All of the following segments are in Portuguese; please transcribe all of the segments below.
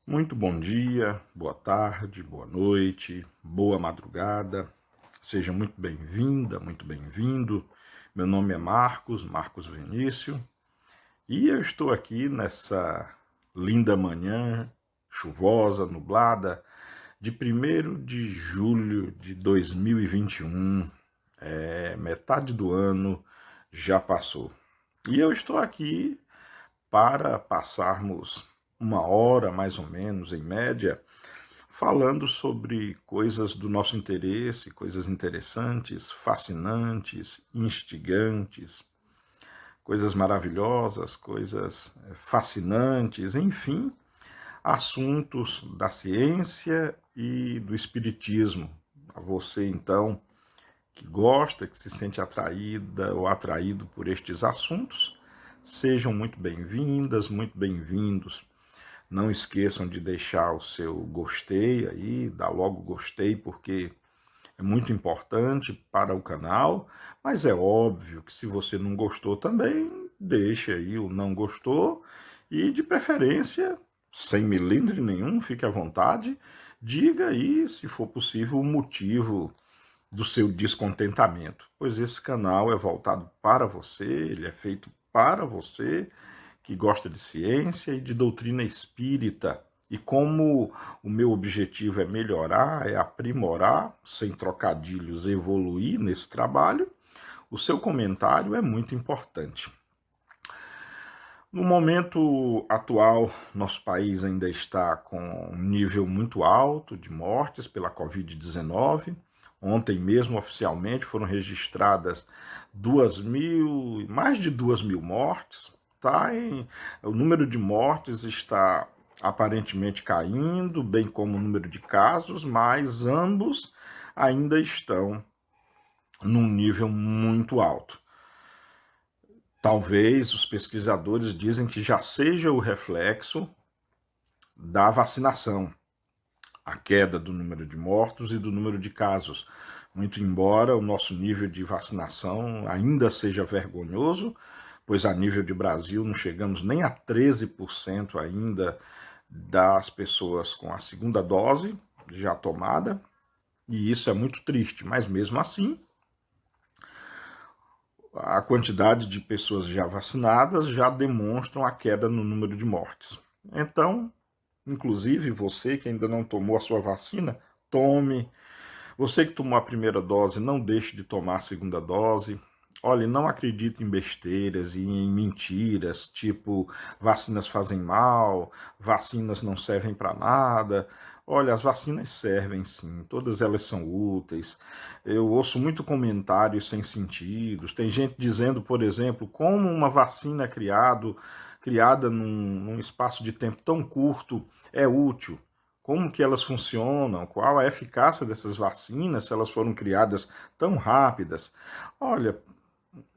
Muito bom dia, boa tarde, boa noite, boa madrugada. Seja muito bem-vinda, muito bem-vindo. Meu nome é Marcos Vinícius, e eu estou aqui nessa linda manhã chuvosa, nublada, de 1º de julho de 2021. Metade do ano já passou. E eu estou aqui para passarmos uma hora, mais ou menos, em média, falando sobre coisas do nosso interesse, coisas interessantes, fascinantes, instigantes, coisas maravilhosas, coisas fascinantes, enfim, assuntos da ciência e do espiritismo. A você, então, que gosta, que se sente atraída ou atraído por estes assuntos, sejam muito bem-vindas, muito bem-vindos. Não esqueçam de deixar o seu gostei aí, dá logo gostei, porque é muito importante para o canal, mas é óbvio que se você não gostou também, deixe aí o não gostou e, de preferência, sem melindre nenhum, fique à vontade, diga aí, se for possível, o motivo do seu descontentamento, pois esse canal é voltado para você, ele é feito para você, que gosta de ciência e de doutrina espírita. E como o meu objetivo é melhorar, é aprimorar, sem trocadilhos, evoluir nesse trabalho, o seu comentário é muito importante. No momento atual, nosso país ainda está com um nível muito alto de mortes pela Covid-19. Ontem mesmo, oficialmente, foram registradas mais de 2.000 mortes. O número de mortes está aparentemente caindo, bem como o número de casos, mas ambos ainda estão num nível muito alto. Talvez os pesquisadores dizem que já seja o reflexo da vacinação, a queda do número de mortos e do número de casos. Muito embora o nosso nível de vacinação ainda seja vergonhoso, pois a nível de Brasil não chegamos nem a 13% ainda das pessoas com a segunda dose já tomada, e isso é muito triste, mas mesmo assim, a quantidade de pessoas já vacinadas já demonstram a queda no número de mortes. Então, inclusive você que ainda não tomou a sua vacina, tome. Você que tomou a primeira dose, não deixe de tomar a segunda dose. Olha, não acredite em besteiras e em mentiras, tipo vacinas fazem mal, vacinas não servem para nada. Olha, as vacinas servem sim, todas elas são úteis. Eu ouço muito comentários sem sentidos. Tem gente dizendo, por exemplo, como uma vacina criada num espaço de tempo tão curto é útil. Como que elas funcionam, qual a eficácia dessas vacinas, se elas foram criadas tão rápidas. Olha,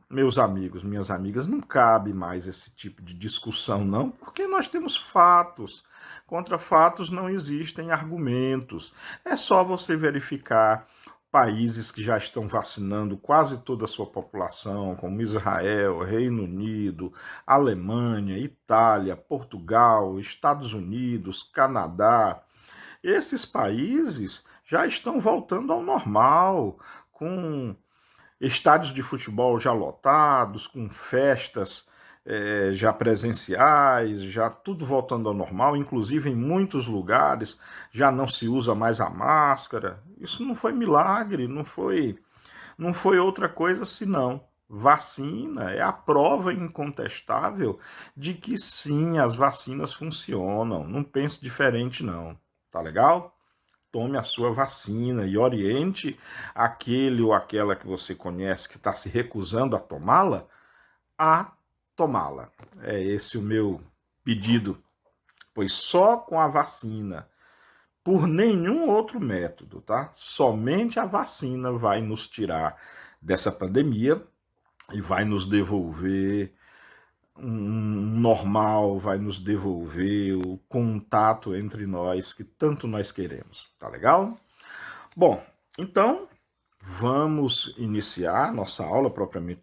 meus amigos, minhas amigas, não cabe mais esse tipo de discussão, não, porque nós temos fatos. Contra fatos não existem argumentos. É só você verificar países que já estão vacinando quase toda a sua população, como Israel, Reino Unido, Alemanha, Itália, Portugal, Estados Unidos, Canadá. Esses países já estão voltando ao normal, com estádios de futebol já lotados, com festas já presenciais, já tudo voltando ao normal, inclusive em muitos lugares já não se usa mais a máscara. Isso não foi milagre, não foi outra coisa senão vacina. É a prova incontestável de que sim, as vacinas funcionam. Não pense diferente não, tá legal? Tome a sua vacina e oriente aquele ou aquela que você conhece que está se recusando a tomá-la, a tomá-la. É esse o meu pedido, pois só com a vacina, por nenhum outro método, tá? Somente a vacina vai nos tirar dessa pandemia e vai nos devolver um normal, vai nos devolver o contato entre nós que tanto nós queremos, tá legal? Bom, então vamos iniciar nossa aula propriamente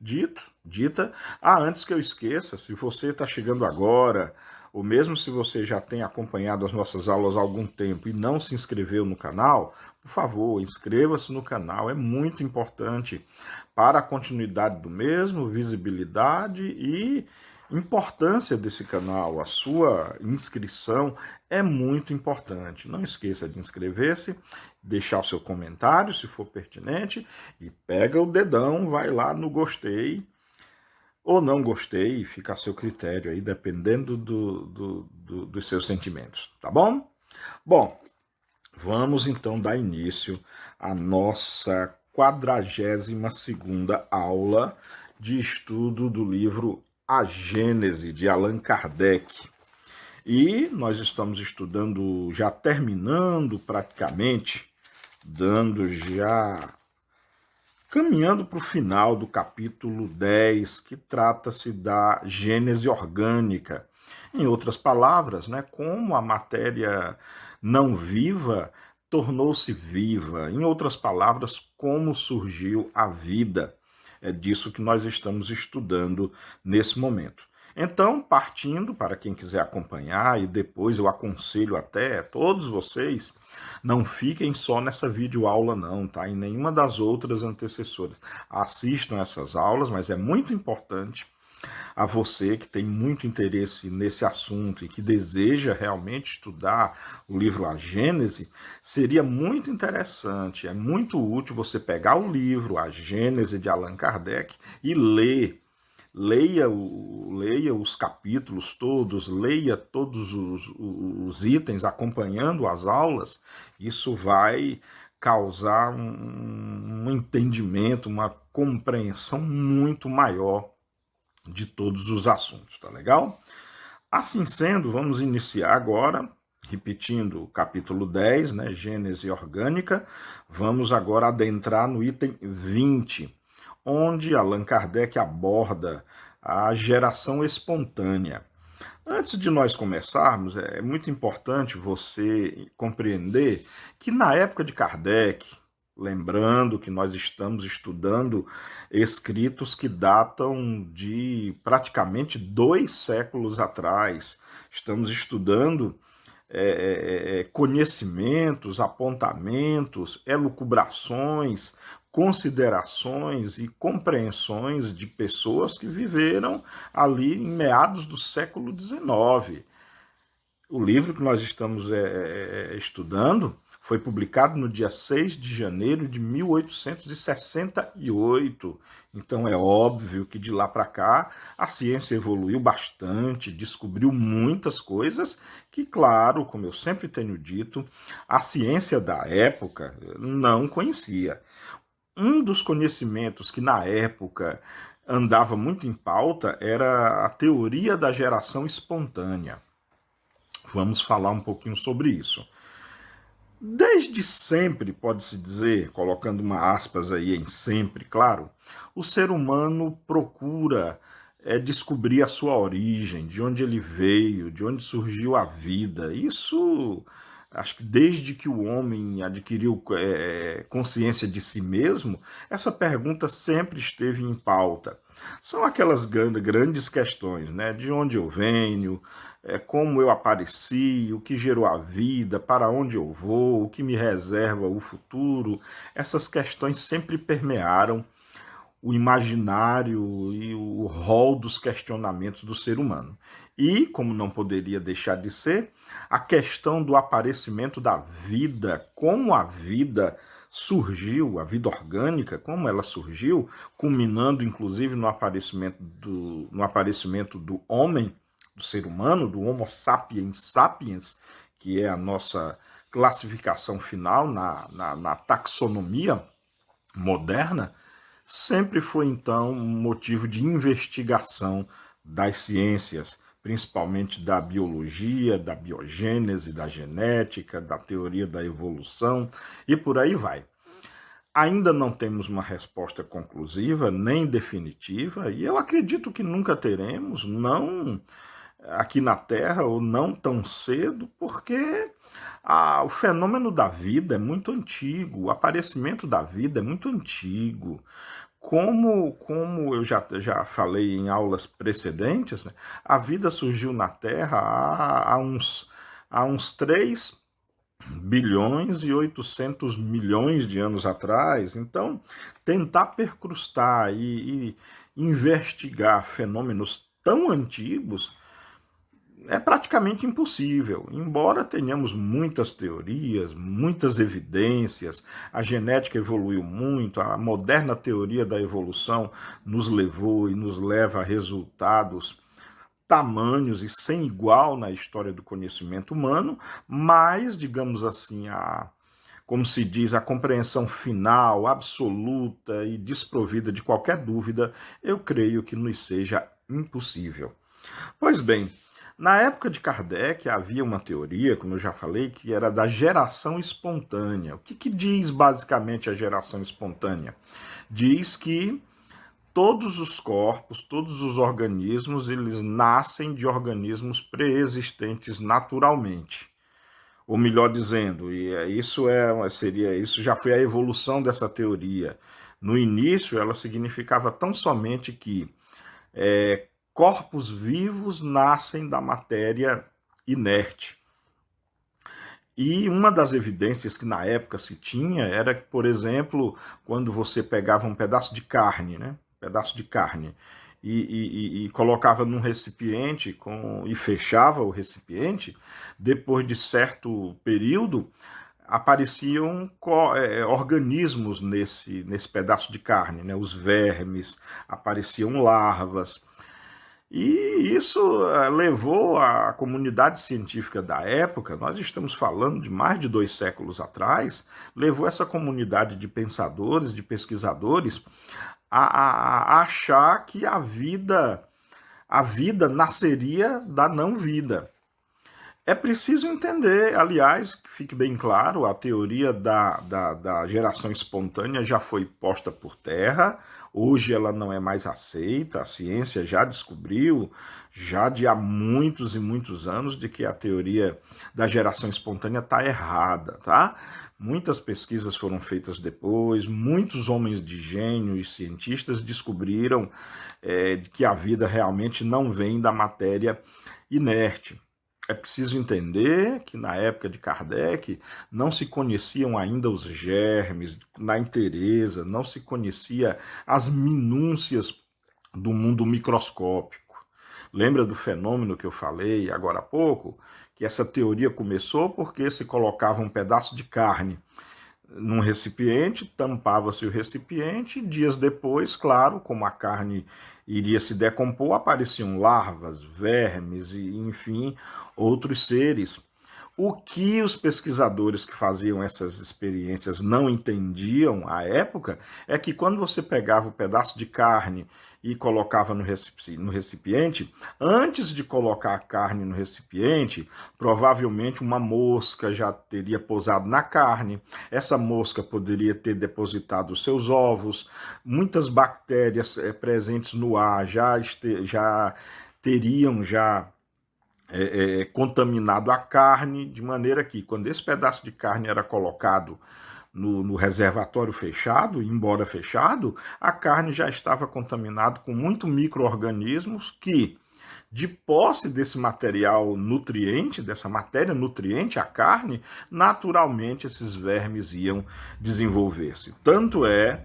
dita. Antes que eu esqueça, se você está chegando agora ou mesmo se você já tem acompanhado as nossas aulas há algum tempo e não se inscreveu no canal, por favor, inscreva-se no canal, é muito importante para a continuidade do mesmo, visibilidade e importância desse canal. A sua inscrição é muito importante. Não esqueça de inscrever-se, deixar o seu comentário, se for pertinente, e pega o dedão, vai lá no gostei, ou não gostei, fica a seu critério aí, dependendo dos seus sentimentos, tá bom? Bom, vamos então dar início à nossa 42ª aula de estudo do livro A Gênese, de Allan Kardec. E nós estamos estudando, já terminando praticamente, caminhando para o final do capítulo 10, que trata-se da gênese orgânica. Em outras palavras, né, como a matéria não viva tornou-se viva. Em outras palavras, como surgiu a vida. É disso que nós estamos estudando nesse momento. Então, partindo, para quem quiser acompanhar, e depois eu aconselho até todos vocês, não fiquem só nessa videoaula não, tá? Em nenhuma das outras antecessoras. Assistam essas aulas, mas é muito importante a você que tem muito interesse nesse assunto e que deseja realmente estudar o livro A Gênese, seria muito interessante, é muito útil você pegar o livro A Gênese de Allan Kardec e ler. Leia os capítulos todos, leia todos os itens acompanhando as aulas. Isso vai causar um entendimento, uma compreensão muito maior de todos os assuntos, tá legal? Assim sendo, vamos iniciar agora, repetindo o capítulo 10, né, Gênese Orgânica. Vamos agora adentrar no item 20, onde Allan Kardec aborda a geração espontânea. Antes de nós começarmos, é muito importante você compreender que na época de Kardec, lembrando que nós estamos estudando escritos que datam de praticamente 2 séculos atrás, estamos estudando conhecimentos, apontamentos, elucubrações, considerações e compreensões de pessoas que viveram ali em meados do século XIX. O livro que nós estamos estudando foi publicado no dia 6 de janeiro de 1868. Então é óbvio que de lá para cá a ciência evoluiu bastante, descobriu muitas coisas que, claro, como eu sempre tenho dito, a ciência da época não conhecia. Um dos conhecimentos que na época andava muito em pauta era a teoria da geração espontânea. Vamos falar um pouquinho sobre isso. Desde sempre, pode-se dizer, colocando uma aspas aí em sempre, claro, o ser humano procura descobrir a sua origem, de onde ele veio, de onde surgiu a vida. Isso, acho que desde que o homem adquiriu consciência de si mesmo, essa pergunta sempre esteve em pauta. São aquelas grandes questões, né? De onde eu venho, como eu apareci, o que gerou a vida, para onde eu vou, o que me reserva o futuro. Essas questões sempre permearam o imaginário e o rol dos questionamentos do ser humano. E, como não poderia deixar de ser, a questão do aparecimento da vida, como a vida surgiu, a vida orgânica, como ela surgiu, culminando inclusive no aparecimento do homem, do ser humano, do Homo sapiens sapiens, que é a nossa classificação final na taxonomia moderna, sempre foi então um motivo de investigação das ciências, principalmente da biologia, da biogênese, da genética, da teoria da evolução e por aí vai. Ainda não temos uma resposta conclusiva, nem definitiva, e eu acredito que nunca teremos, não aqui na Terra, ou não tão cedo, porque o fenômeno da vida é muito antigo, o aparecimento da vida é muito antigo. como eu já falei em aulas precedentes, né, a vida surgiu na Terra há uns 3,8 bilhões de anos atrás. Então, tentar percrustar e investigar fenômenos tão antigos é praticamente impossível. Embora tenhamos muitas teorias, muitas evidências, a genética evoluiu muito, a moderna teoria da evolução nos levou e nos leva a resultados tamanhos e sem igual na história do conhecimento humano, mas, digamos assim, como se diz, a compreensão final, absoluta e desprovida de qualquer dúvida, eu creio que nos seja impossível. Pois bem, na época de Kardec havia uma teoria, como eu já falei, que era da geração espontânea. O que diz basicamente a geração espontânea? Diz que todos os corpos, todos os organismos, eles nascem de organismos pré-existentes naturalmente. Ou melhor dizendo, isso já foi a evolução dessa teoria. No início, ela significava tão somente que corpos vivos nascem da matéria inerte. E uma das evidências que na época se tinha era que, por exemplo, quando você pegava um pedaço de carne, né? Pedaço de carne, e colocava num recipiente e fechava o recipiente, depois de certo período, apareciam organismos nesse pedaço de carne, né? Os vermes, apareciam larvas. E isso levou a comunidade científica da época, nós estamos falando de mais de 2 séculos atrás, levou essa comunidade de pensadores, de pesquisadores, a achar que a vida nasceria da não-vida. É preciso entender, aliás, que fique bem claro, a teoria da geração espontânea já foi posta por terra, hoje ela não é mais aceita, a ciência já descobriu, já de há muitos e muitos anos, de que a teoria da geração espontânea está errada, tá? Muitas pesquisas foram feitas depois, muitos homens de gênio e cientistas descobriram que a vida realmente não vem da matéria inerte. É preciso entender que na época de Kardec não se conheciam ainda os germes na inteireza, não se conhecia as minúcias do mundo microscópico. Lembra do fenômeno que eu falei agora há pouco? Que essa teoria começou porque se colocava um pedaço de carne num recipiente, tampava-se o recipiente, e dias depois, claro, como a carne iria se decompor, apareciam larvas, vermes e, enfim, outros seres. O que os pesquisadores que faziam essas experiências não entendiam à época é que quando você pegava o pedaço de carne e colocava no recipiente, antes de colocar a carne no recipiente, provavelmente uma mosca já teria pousado na carne, essa mosca poderia ter depositado os seus ovos, muitas bactérias presentes no ar já teriam contaminado a carne, de maneira que, quando esse pedaço de carne era colocado no reservatório fechado, embora fechado, a carne já estava contaminada com muitos micro-organismos que, de posse desse material nutriente, dessa matéria nutriente, a carne, naturalmente esses vermes iam desenvolver-se. Tanto é,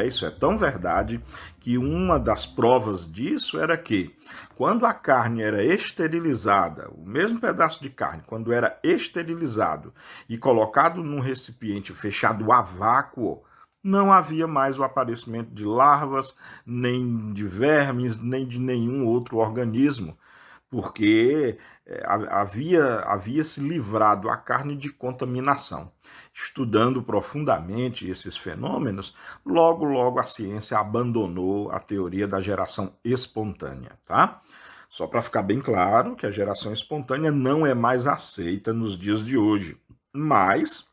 isso é tão verdade, que uma das provas disso era que, quando a carne era esterilizada, o mesmo pedaço de carne, quando era esterilizado e colocado num recipiente fechado a vácuo, não havia mais o aparecimento de larvas, nem de vermes, nem de nenhum outro organismo, porque havia se livrado a carne de contaminação. Estudando profundamente esses fenômenos, logo a ciência abandonou a teoria da geração espontânea, tá? Só para ficar bem claro que a geração espontânea não é mais aceita nos dias de hoje, mas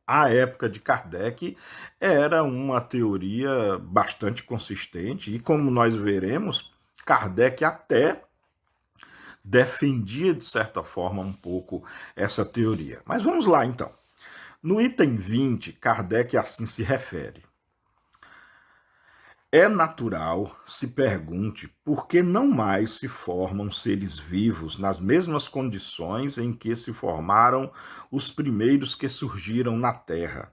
a época de Kardec era uma teoria bastante consistente e, como nós veremos, Kardec até defendia, de certa forma, um pouco essa teoria. Mas vamos lá, então. No item 20, Kardec assim se refere. É natural se pergunte por que não mais se formam seres vivos nas mesmas condições em que se formaram os primeiros que surgiram na Terra.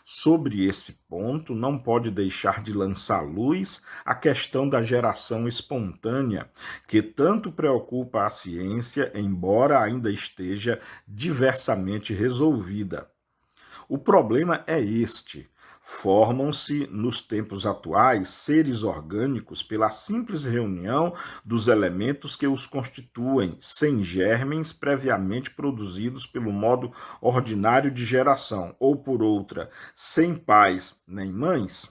Sobre esse ponto, não pode deixar de lançar luz a questão da geração espontânea, que tanto preocupa a ciência, embora ainda esteja diversamente resolvida. O problema é este: formam-se, nos tempos atuais, seres orgânicos pela simples reunião dos elementos que os constituem, sem germens previamente produzidos pelo modo ordinário de geração, ou por outra, sem pais nem mães?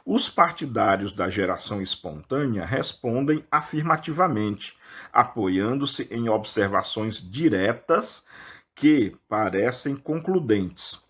Os partidários da geração espontânea respondem afirmativamente, apoiando-se em observações diretas que parecem concludentes.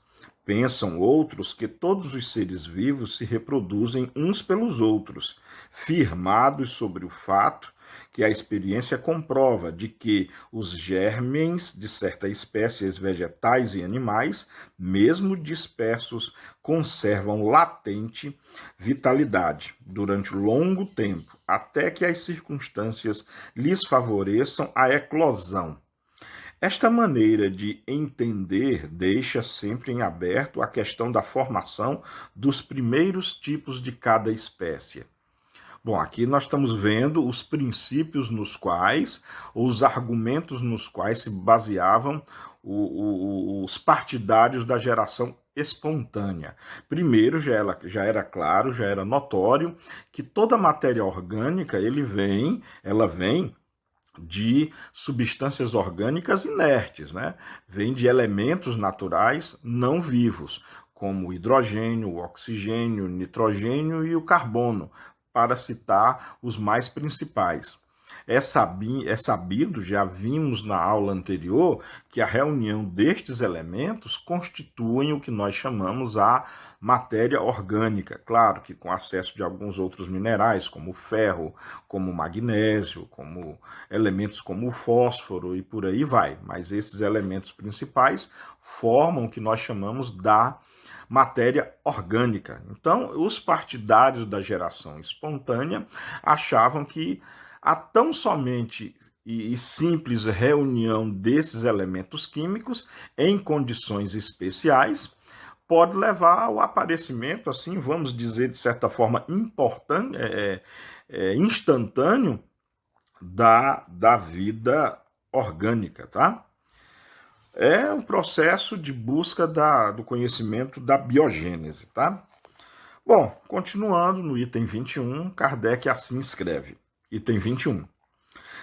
Pensam outros que todos os seres vivos se reproduzem uns pelos outros, firmados sobre o fato que a experiência comprova de que os germens de certas espécies vegetais e animais, mesmo dispersos, conservam latente vitalidade durante longo tempo, até que as circunstâncias lhes favoreçam a eclosão. Esta maneira de entender deixa sempre em aberto a questão da formação dos primeiros tipos de cada espécie. Bom, aqui nós estamos vendo os princípios nos quais, os argumentos nos quais se baseavam os partidários da geração espontânea. Primeiro, já era claro, já era notório que toda matéria orgânica ela vem de substâncias orgânicas inertes, né? Vem de elementos naturais não vivos, como o hidrogênio, o oxigênio, o nitrogênio e o carbono, para citar os mais principais. É sabido, já vimos na aula anterior, que a reunião destes elementos constituem o que nós chamamos a matéria orgânica. Claro que com acesso de alguns outros minerais, como o ferro, como o magnésio, como elementos como o fósforo e por aí vai. Mas esses elementos principais formam o que nós chamamos da matéria orgânica. Então, os partidários da geração espontânea achavam que a tão somente e simples reunião desses elementos químicos em condições especiais pode levar ao aparecimento, assim, vamos dizer, de certa forma, importante, instantâneo da vida orgânica, tá? É um processo de busca do conhecimento da biogênese, tá? Bom, continuando no item 21, Kardec assim escreve. Item 21.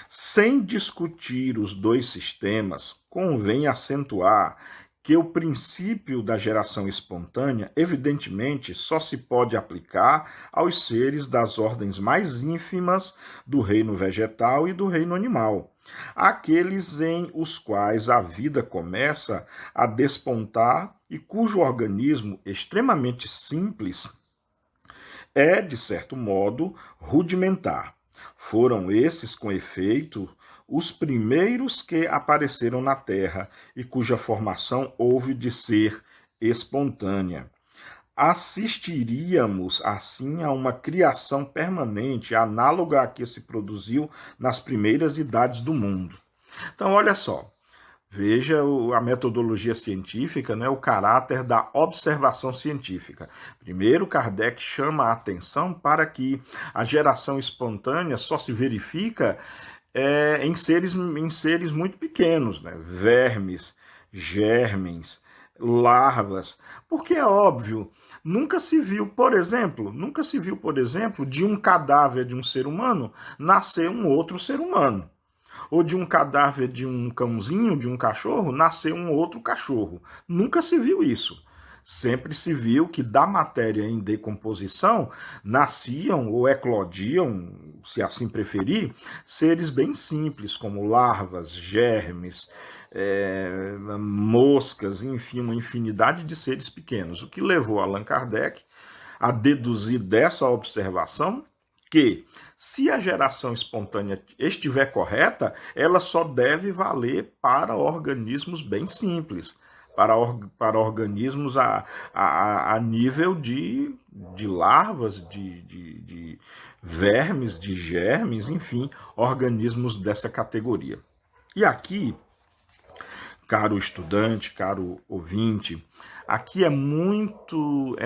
Sem discutir os dois sistemas, convém acentuar que o princípio da geração espontânea, evidentemente, só se pode aplicar aos seres das ordens mais ínfimas do reino vegetal e do reino animal, aqueles em os quais a vida começa a despontar e cujo organismo extremamente simples é, de certo modo, rudimentar. Foram esses, com efeito, os primeiros que apareceram na Terra e cuja formação houve de ser espontânea. Assistiríamos, assim, a uma criação permanente, análoga à que se produziu nas primeiras idades do mundo. Então, olha só, veja a metodologia científica, né, o caráter da observação científica. Primeiro, Kardec chama a atenção para que a geração espontânea só se verifica em seres muito pequenos, né, vermes, germens, larvas, porque é óbvio, nunca se viu, por exemplo, de um cadáver de um ser humano nascer um outro ser humano. Ou de um cadáver de um cãozinho, de um cachorro, nascer um outro cachorro. Nunca se viu isso. Sempre se viu que da matéria em decomposição nasciam ou eclodiam, se assim preferir, seres bem simples, como larvas, germes, moscas, enfim, uma infinidade de seres pequenos. O que levou Allan Kardec a deduzir dessa observação que, se a geração espontânea estiver correta, ela só deve valer para organismos bem simples, para organismos a nível de de larvas, de vermes, de germes, enfim, organismos dessa categoria. E aqui, caro estudante, caro ouvinte, aqui é muito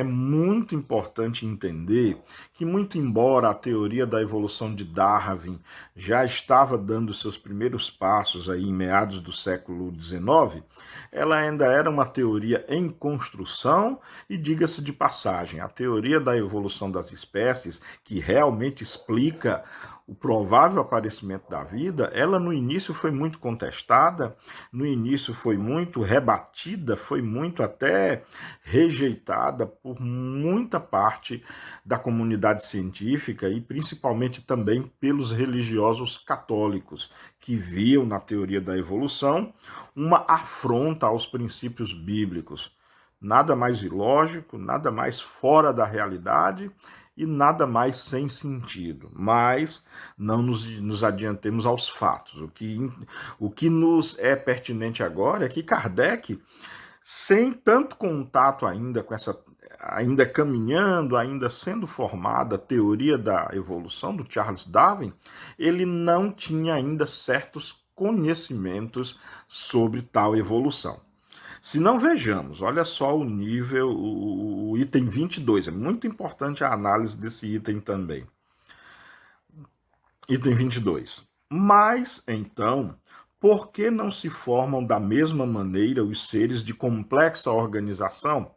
importante entender que, muito embora a teoria da evolução de Darwin já estava dando seus primeiros passos aí em meados do século XIX, ela ainda era uma teoria em construção e, diga-se de passagem, a teoria da evolução das espécies, que realmente explica o provável aparecimento da vida, ela no início foi muito contestada, no início foi muito rebatida, foi muito até rejeitada por muita parte da comunidade científica e principalmente também pelos religiosos católicos, que viam na teoria da evolução uma afronta aos princípios bíblicos. Nada mais ilógico, nada mais fora da realidade e nada mais sem sentido. Mas não nos adiantemos aos fatos. O que nos é pertinente agora é que Kardec, sem tanto contato ainda com essa, ainda caminhando, ainda sendo formada a teoria da evolução do Charles Darwin, ele não tinha ainda certos conhecimentos sobre tal evolução. Se não, vejamos, olha só o nível, o item 22, é muito importante a análise desse item também. Item 22. Mas, então, por que não se formam da mesma maneira os seres de complexa organização?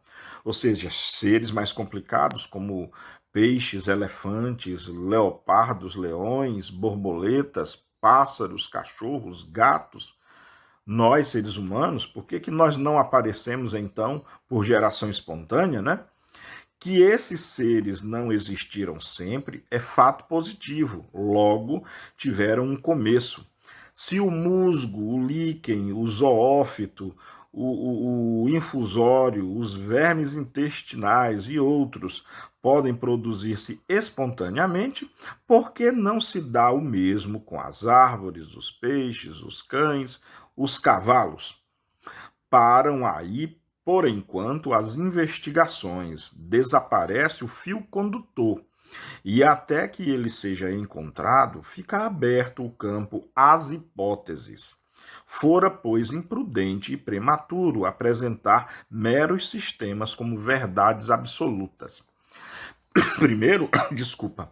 Ou seja, seres mais complicados como peixes, elefantes, leopardos, leões, borboletas, pássaros, cachorros, gatos, nós, seres humanos, por que nós não aparecemos, então, por geração espontânea, né? Que esses seres não existiram sempre é fato positivo, logo tiveram um começo. Se o musgo, o líquen, o zoófito, o infusório, os vermes intestinais e outros podem produzir-se espontaneamente, por que não se dá o mesmo com as árvores, os peixes, os cães, os cavalos? Param aí, por enquanto, as investigações. Desaparece o fio condutor. E até que ele seja encontrado, fica aberto o campo às hipóteses. Fora, pois, imprudente e prematuro apresentar meros sistemas como verdades absolutas. Primeiro, desculpa,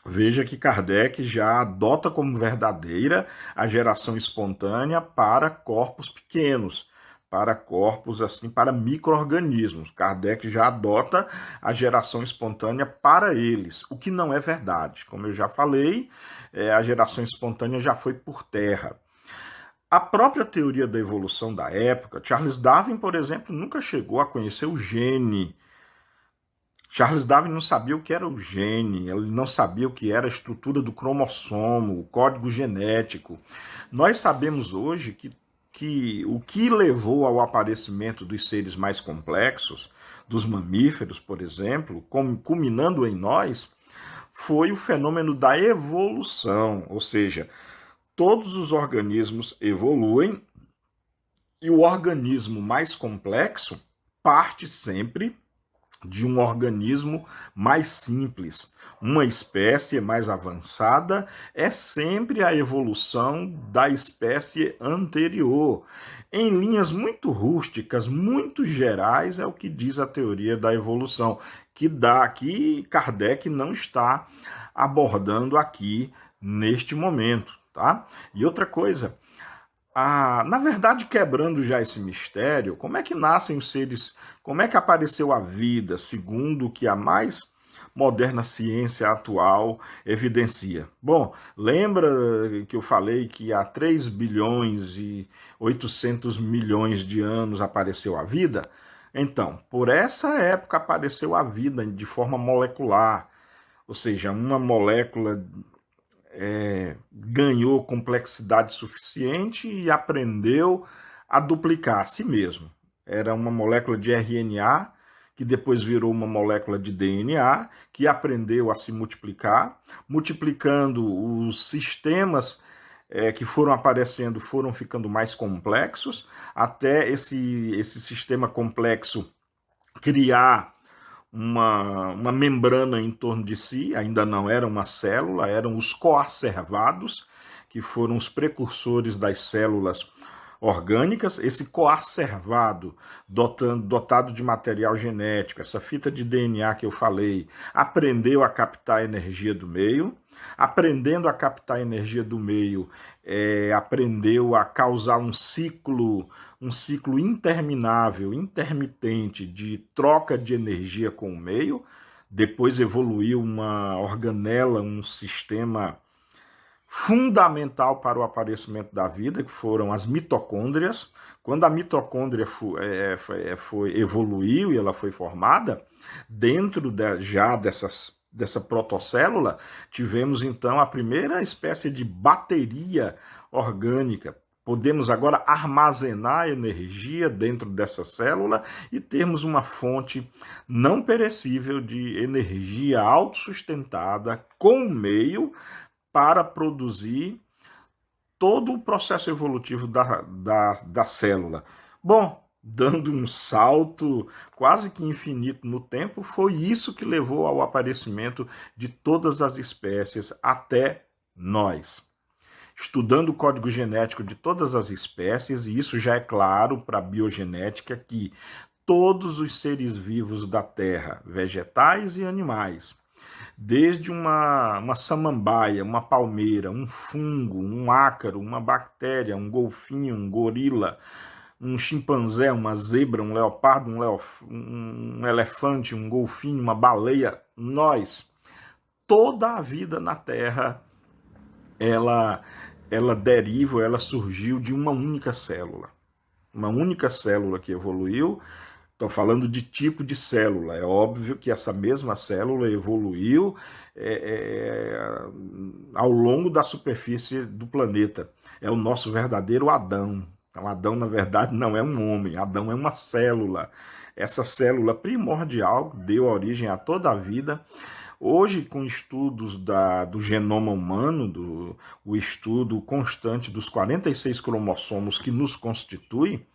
veja que Kardec já adota como verdadeira a geração espontânea para corpos pequenos, para corpos assim, para micro-organismos. Kardec já adota a geração espontânea para eles, o que não é verdade. Como eu já falei, a geração espontânea já foi por terra. A própria teoria da evolução da época, Charles Darwin, por exemplo, nunca chegou a conhecer o gene. Charles Darwin não sabia o que era o gene, ele não sabia o que era a estrutura do cromossomo, o código genético. Nós sabemos hoje que o que levou ao aparecimento dos seres mais complexos, dos mamíferos, por exemplo, culminando em nós, foi o fenômeno da evolução, ou seja, todos os organismos evoluem e o organismo mais complexo parte sempre de um organismo mais simples. Uma espécie mais avançada é sempre a evolução da espécie anterior. Em linhas muito rústicas, muito gerais, é o que diz a teoria da evolução, que Kardec não está abordando aqui neste momento, tá? E outra coisa, na verdade, quebrando já esse mistério, como é que nascem os seres, como é que apareceu a vida, segundo o que a mais moderna ciência atual evidencia? Bom, lembra que eu falei que há 3 bilhões e 800 milhões de anos apareceu a vida? Então, por essa época apareceu a vida de forma molecular, ou seja, uma molécula ganhou complexidade suficiente e aprendeu a duplicar a si mesmo. Era uma molécula de RNA, que depois virou uma molécula de DNA, que aprendeu a se multiplicar, multiplicando os sistemas que foram aparecendo, foram ficando mais complexos, até esse sistema complexo criar uma membrana em torno de si, ainda não era uma célula, eram os coacervados, que foram os precursores das células orgânicas. Esse coacervado, dotado de material genético, essa fita de DNA que eu falei, aprendeu a captar a energia do meio. Aprendendo a captar a energia do meio, aprendeu a causar um ciclo interminável, intermitente de troca de energia com o meio. Depois evoluiu uma organela, um sistema fundamental para o aparecimento da vida, que foram as mitocôndrias. Quando a mitocôndria evoluiu e ela foi formada, dentro já dessa protocélula, tivemos então a primeira espécie de bateria orgânica. Podemos agora armazenar energia dentro dessa célula e termos uma fonte não perecível de energia autossustentada com o meio para produzir todo o processo evolutivo da célula. Bom, dando um salto quase que infinito no tempo, foi isso que levou ao aparecimento de todas as espécies até nós. Estudando o código genético de todas as espécies, e isso já é claro para a biogenética, que todos os seres vivos da Terra, vegetais e animais, desde uma samambaia, uma palmeira, um fungo, um ácaro, uma bactéria, um golfinho, um gorila, um chimpanzé, uma zebra, um leopardo, um elefante, um golfinho, uma baleia, toda a vida na Terra, ela deriva, ela surgiu de uma única célula. Uma única célula que evoluiu. Estou falando de tipo de célula. É óbvio que essa mesma célula evoluiu ao longo da superfície do planeta. É o nosso verdadeiro Adão. Então, Adão, na verdade, não é um homem. Adão é uma célula. Essa célula primordial deu origem a toda a vida. Hoje, com estudos do genoma humano, o estudo constante dos 46 cromossomos que nos constituem,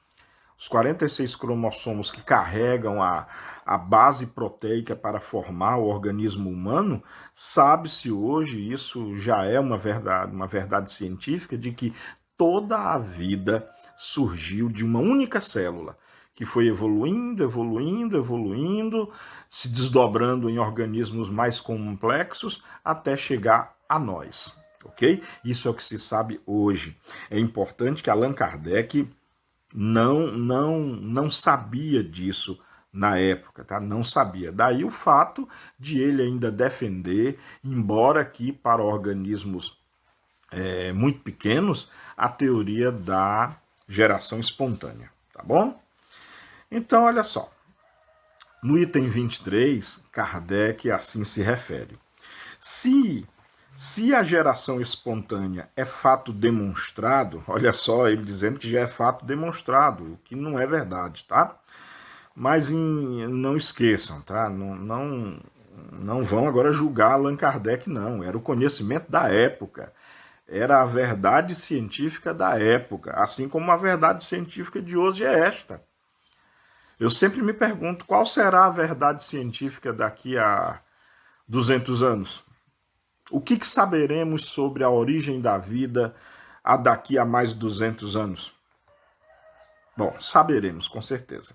os 46 cromossomos que carregam a base proteica para formar o organismo humano, sabe-se hoje, isso já é uma verdade científica, de que toda a vida surgiu de uma única célula, que foi evoluindo, se desdobrando em organismos mais complexos até chegar a nós, ok? Isso é o que se sabe hoje. É importante que Allan Kardec não sabia disso na época, tá? Não sabia. Daí o fato de ele ainda defender, embora que para organismos muito pequenos, a teoria da geração espontânea, tá bom? Então, olha só. No item 23, Kardec assim se refere. Se a geração espontânea é fato demonstrado, olha só, ele dizendo que já é fato demonstrado, o que não é verdade, tá? Mas não esqueçam, tá? Não vão agora julgar Allan Kardec, não. Era o conhecimento da época. Era a verdade científica da época, assim como a verdade científica de hoje é esta. Eu sempre me pergunto qual será a verdade científica daqui a 200 anos. O que saberemos sobre a origem da vida daqui a mais 200 anos? Bom, saberemos, com certeza.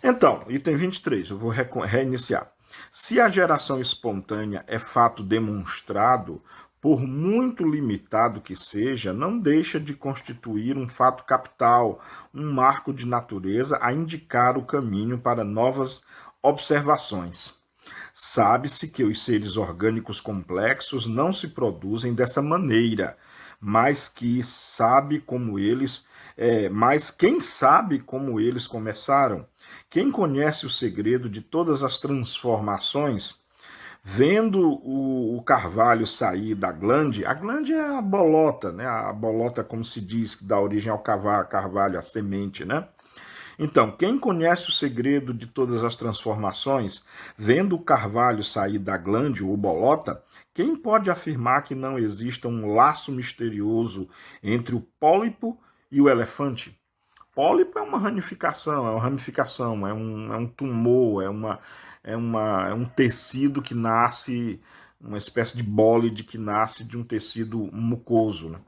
Então, item 23, eu vou reiniciar. Se a geração espontânea é fato demonstrado, por muito limitado que seja, não deixa de constituir um fato capital, um marco de natureza a indicar o caminho para novas observações. Sabe-se que os seres orgânicos complexos não se produzem dessa maneira, mas quem sabe como eles começaram? Quem conhece o segredo de todas as transformações? Vendo o carvalho sair da glande, a glande é a bolota, né? A bolota, como se diz, que dá origem ao carvalho, a semente, né? Então, quem conhece o segredo de todas as transformações, vendo o carvalho sair da glande ou bolota, quem pode afirmar que não exista um laço misterioso entre o pólipo e o elefante? pólipo é uma ramificação, é um tumor, é um tecido que nasce, uma espécie de bólide que nasce de um tecido mucoso, né?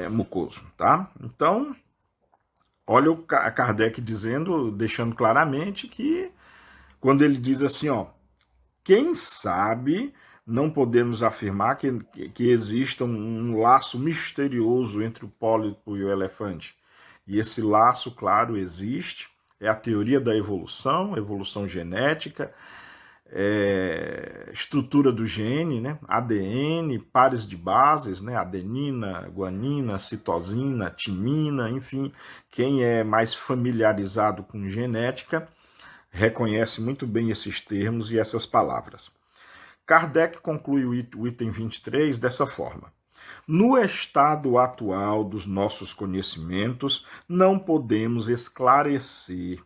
Mucoso, tá? Então, olha o Kardec dizendo, deixando claramente que, quando ele diz assim, ó, quem sabe não podemos afirmar que exista um laço misterioso entre o pólipo e o elefante. E esse laço, claro, existe, é a teoria da evolução, evolução genética, estrutura do gene, né? ADN, pares de bases, né? Adenina, guanina, citosina, timina, enfim, quem é mais familiarizado com genética reconhece muito bem esses termos e essas palavras. Kardec conclui o item 23 dessa forma: no estado atual dos nossos conhecimentos, não podemos esclarecer.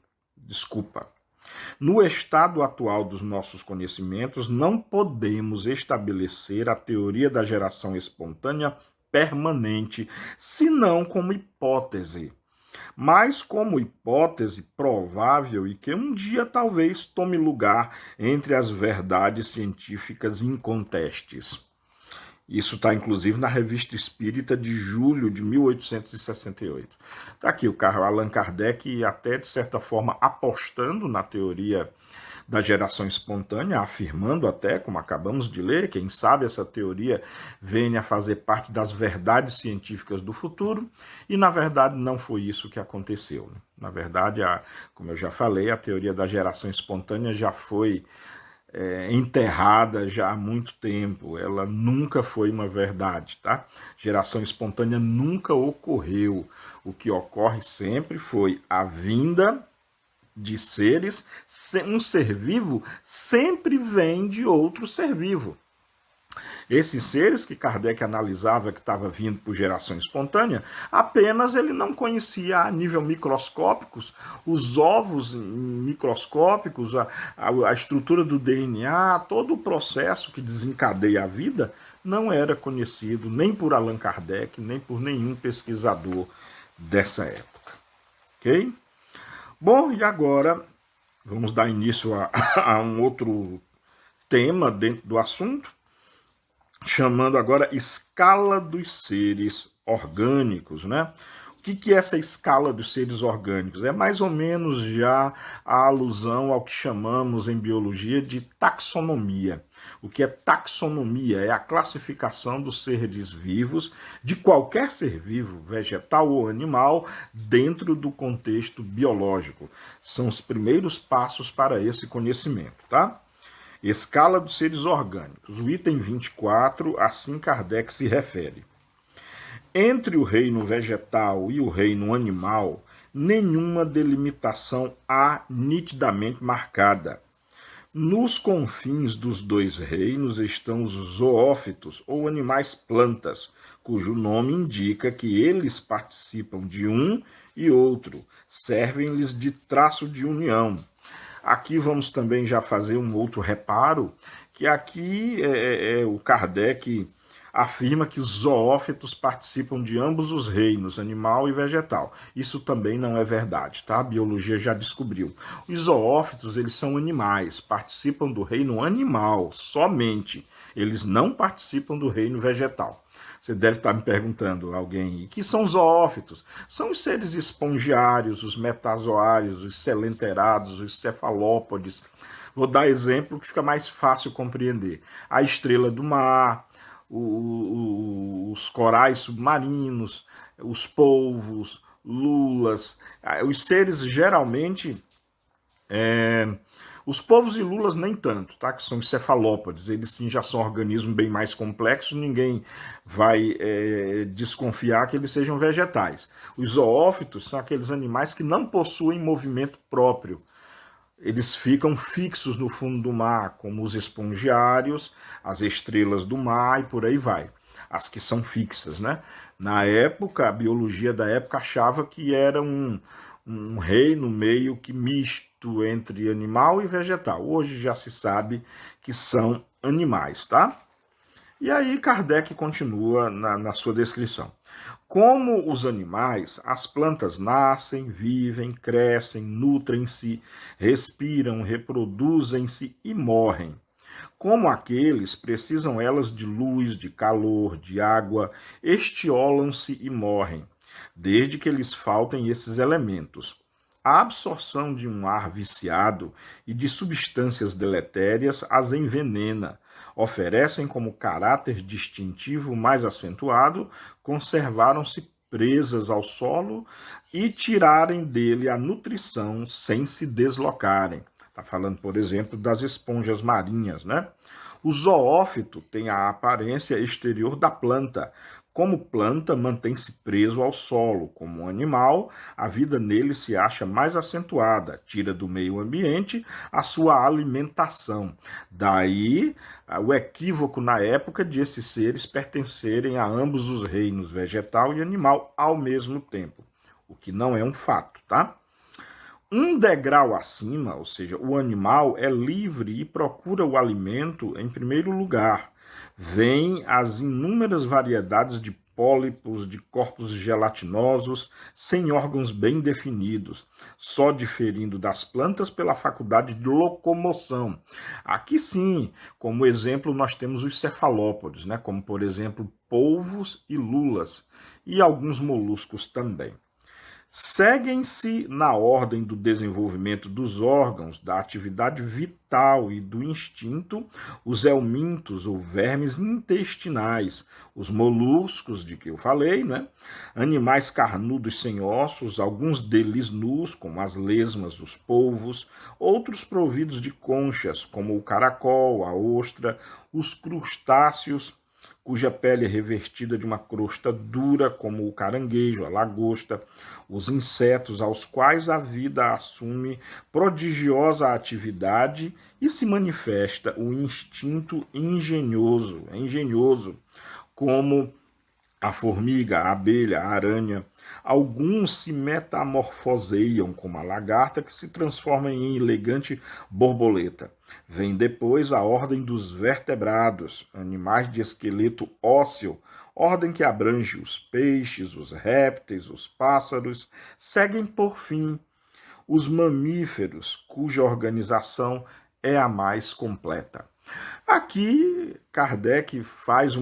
No estado atual dos nossos conhecimentos, não podemos estabelecer a teoria da geração espontânea permanente, senão como hipótese, mas como hipótese provável e que um dia talvez tome lugar entre as verdades científicas incontestes. Isso está, inclusive, na Revista Espírita de julho de 1868. Está aqui o Allan Kardec, até de certa forma, apostando na teoria da geração espontânea, afirmando até, como acabamos de ler, quem sabe essa teoria venha a fazer parte das verdades científicas do futuro, e na verdade não foi isso que aconteceu. Na verdade, como eu já falei, a teoria da geração espontânea já foi enterrada já há muito tempo, ela nunca foi uma verdade, tá? Geração espontânea nunca ocorreu. O que ocorre sempre foi a vinda de seres, um ser vivo sempre vem de outro ser vivo. Esses seres que Kardec analisava que estava vindo por geração espontânea, apenas ele não conhecia a nível microscópico, os ovos microscópicos, a estrutura do DNA, todo o processo que desencadeia a vida, não era conhecido nem por Allan Kardec, nem por nenhum pesquisador dessa época. Ok? Bom, e agora vamos dar início a um outro tema dentro do assunto, chamando agora escala dos seres orgânicos, né? O que é essa escala dos seres orgânicos? É mais ou menos já a alusão ao que chamamos em biologia de taxonomia. O que é taxonomia? É a classificação dos seres vivos, de qualquer ser vivo, vegetal ou animal, dentro do contexto biológico. São os primeiros passos para esse conhecimento, tá? Escala dos seres orgânicos. O item 24, assim Kardec se refere. Entre o reino vegetal e o reino animal, nenhuma delimitação há nitidamente marcada. Nos confins dos dois reinos estão os zoófitos, ou animais plantas, cujo nome indica que eles participam de um e outro, servem-lhes de traço de união. Aqui vamos também já fazer um outro reparo, que aqui o Kardec afirma que os zoófitos participam de ambos os reinos, animal e vegetal. Isso também não é verdade, tá? A biologia já descobriu. Os zoófitos, eles são animais, participam do reino animal somente. Eles não participam do reino vegetal. Você deve estar me perguntando, alguém, e que são zoófitos? São os seres espongiários, os metazoários, os selenterados, os cefalópodes. Vou dar exemplo que fica mais fácil compreender. A estrela do mar, os corais submarinos, os polvos, lulas. Os seres geralmente... Os polvos e lulas nem tanto, tá? Que são os cefalópodes, eles sim já são organismos bem mais complexos, ninguém vai desconfiar que eles sejam vegetais. Os zoófitos são aqueles animais que não possuem movimento próprio. Eles ficam fixos no fundo do mar, como os espongiários, as estrelas do mar e por aí vai. As que são fixas, né? Na época, a biologia da época achava que era um reino meio que misto entre animal e vegetal. Hoje já se sabe que são animais, tá? E aí Kardec continua na sua descrição. Como os animais, as plantas nascem, vivem, crescem, nutrem-se, respiram, reproduzem-se e morrem. Como aqueles, precisam elas de luz, de calor, de água, estiolam-se e morrem, desde que lhes faltem esses elementos. A absorção de um ar viciado e de substâncias deletérias as envenena, oferecem como caráter distintivo mais acentuado, conservaram-se presas ao solo e tirarem dele a nutrição sem se deslocarem. Está falando, por exemplo, das esponjas marinhas, né? O zoófito tem a aparência exterior da planta. Como planta, mantém-se preso ao solo. Como animal, a vida nele se acha mais acentuada, tira do meio ambiente a sua alimentação. Daí o equívoco na época de esses seres pertencerem a ambos os reinos, vegetal e animal, ao mesmo tempo, o que não é um fato, tá? Um degrau acima, ou seja, o animal é livre e procura o alimento em primeiro lugar. Vêm as inúmeras variedades de pólipos, de corpos gelatinosos, sem órgãos bem definidos, só diferindo das plantas pela faculdade de locomoção. Aqui sim, como exemplo, nós temos os cefalópodes, né? Como por exemplo, polvos e lulas, e alguns moluscos também. Seguem-se na ordem do desenvolvimento dos órgãos, da atividade vital e do instinto, os helmintos ou vermes intestinais, os moluscos de que eu falei, né? Animais carnudos sem ossos, alguns deles nus, como as lesmas, os polvos, outros providos de conchas, como o caracol, a ostra, os crustáceos, cuja pele é revestida de uma crosta dura, como o caranguejo, a lagosta, os insetos aos quais a vida assume prodigiosa atividade e se manifesta o instinto engenhoso, como a formiga, a abelha, a aranha. Alguns se metamorfoseiam, como a lagarta, que se transforma em elegante borboleta. Vem depois a ordem dos vertebrados, animais de esqueleto ósseo, ordem que abrange os peixes, os répteis, os pássaros. Seguem, por fim, os mamíferos, cuja organização é a mais completa. Aqui, Kardec faz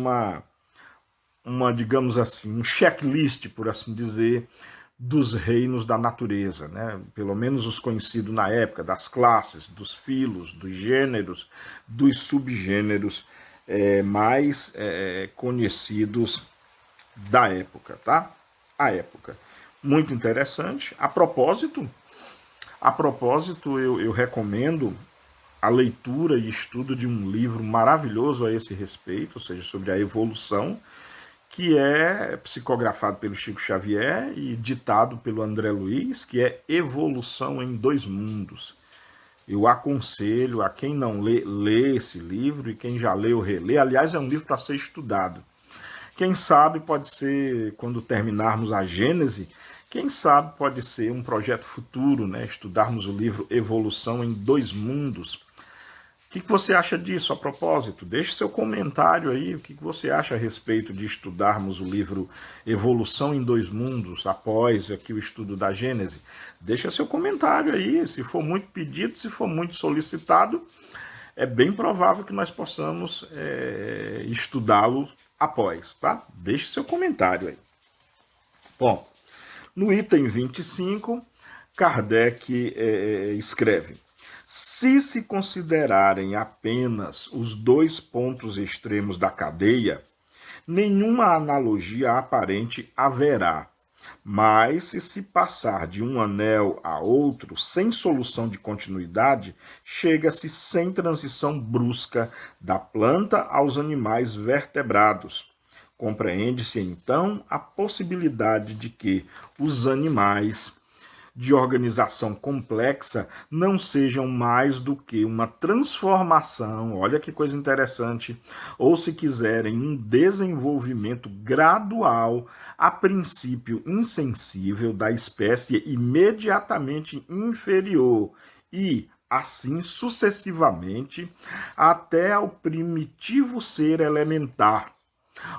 digamos assim, um checklist, por assim dizer, dos reinos da natureza, né? Pelo menos os conhecidos na época, das classes, dos filos, dos gêneros, dos subgêneros mais conhecidos da época, tá? A época. Muito interessante. A propósito, eu recomendo a leitura e estudo de um livro maravilhoso a esse respeito, ou seja, sobre a evolução, que é psicografado pelo Chico Xavier e ditado pelo André Luiz, que é Evolução em Dois Mundos. Eu aconselho a quem não lê, lê esse livro, e quem já leu, relê. Aliás, é um livro para ser estudado. Quem sabe pode ser, quando terminarmos a Gênese, quem sabe pode ser um projeto futuro, né? Estudarmos o livro Evolução em Dois Mundos. O que você acha disso a propósito? Deixe seu comentário aí, o que você acha a respeito de estudarmos o livro Evolução em Dois Mundos, após aqui o estudo da Gênese. Deixa seu comentário aí, se for muito pedido, se for muito solicitado, é bem provável que nós possamos estudá-lo após, tá? Deixe seu comentário aí. Bom, no item 25, Kardec escreve: se considerarem apenas os dois pontos extremos da cadeia, nenhuma analogia aparente haverá. Mas, se passar de um anel a outro, sem solução de continuidade, chega-se sem transição brusca da planta aos animais vertebrados. Compreende-se, então, a possibilidade de que os animais de organização complexa não sejam mais do que uma transformação, olha que coisa interessante, ou se quiserem, um desenvolvimento gradual, a princípio insensível, da espécie imediatamente inferior e, assim sucessivamente, até ao primitivo ser elementar,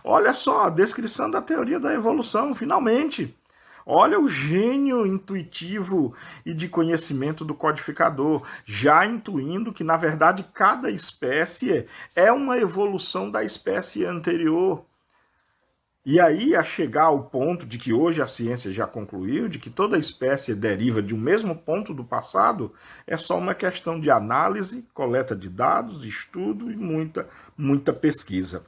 Olha só a descrição da teoria da evolução, finalmente. Olha o gênio intuitivo e de conhecimento do codificador, já intuindo que, na verdade, cada espécie é uma evolução da espécie anterior. E aí, a chegar ao ponto de que hoje a ciência já concluiu, de que toda espécie deriva de um mesmo ponto do passado, é só uma questão de análise, coleta de dados, estudo e muita pesquisa.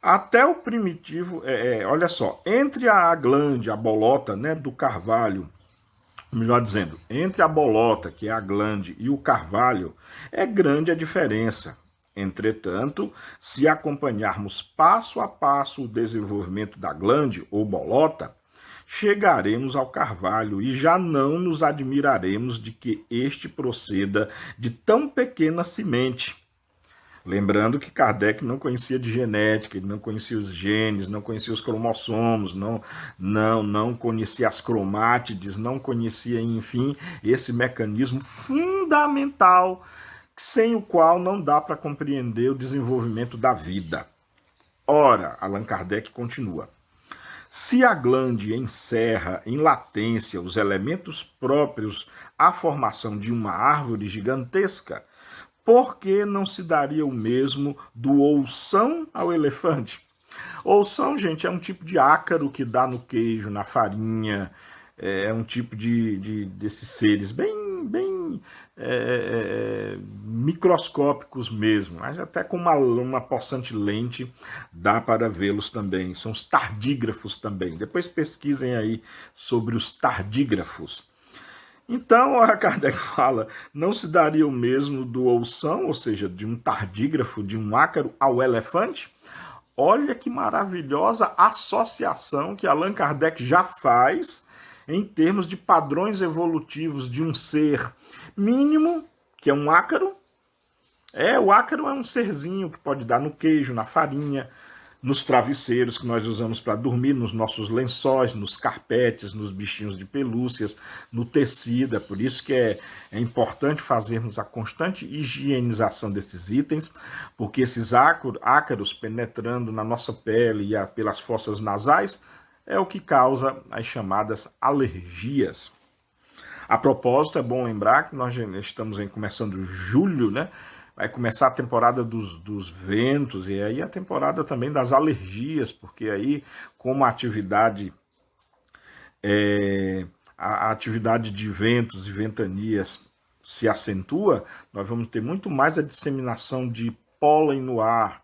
Até o primitivo, olha só, entre a glande, a bolota, né, do carvalho, melhor dizendo, entre a bolota, que é a glande, e o carvalho, é grande a diferença. Entretanto, se acompanharmos passo a passo o desenvolvimento da glande ou bolota, chegaremos ao carvalho e já não nos admiraremos de que este proceda de tão pequena semente. Lembrando que Kardec não conhecia de genética, ele não conhecia os genes, não conhecia os cromossomos, não conhecia as cromátides, não conhecia, enfim, esse mecanismo fundamental sem o qual não dá para compreender o desenvolvimento da vida. Ora, Allan Kardec continua. Se a glande encerra em latência os elementos próprios à formação de uma árvore gigantesca, por que não se daria o mesmo do oução ao elefante? Oução, gente, é um tipo de ácaro que dá no queijo, na farinha, é um tipo desses seres bem microscópicos mesmo, mas até com uma possante lente dá para vê-los também. São os tardígrafos também. Depois pesquisem aí sobre os tardígrafos. Então, ora, Kardec fala, não se daria o mesmo do oução, ou seja, de um tardígrafo, de um ácaro, ao elefante? Olha que maravilhosa associação que Allan Kardec já faz em termos de padrões evolutivos de um ser mínimo, que é um ácaro. O ácaro é um serzinho que pode dar no queijo, na farinha, nos travesseiros que nós usamos para dormir, nos nossos lençóis, nos carpetes, nos bichinhos de pelúcias, no tecido. É por isso que é importante fazermos a constante higienização desses itens, porque esses ácaros penetrando na nossa pele e pelas fossas nasais é o que causa as chamadas alergias. A propósito, é bom lembrar que nós já estamos começando julho, né? Vai começar a temporada dos ventos e aí a temporada também das alergias, porque aí, como a atividade de ventos e ventanias se acentua, nós vamos ter muito mais a disseminação de pólen no ar,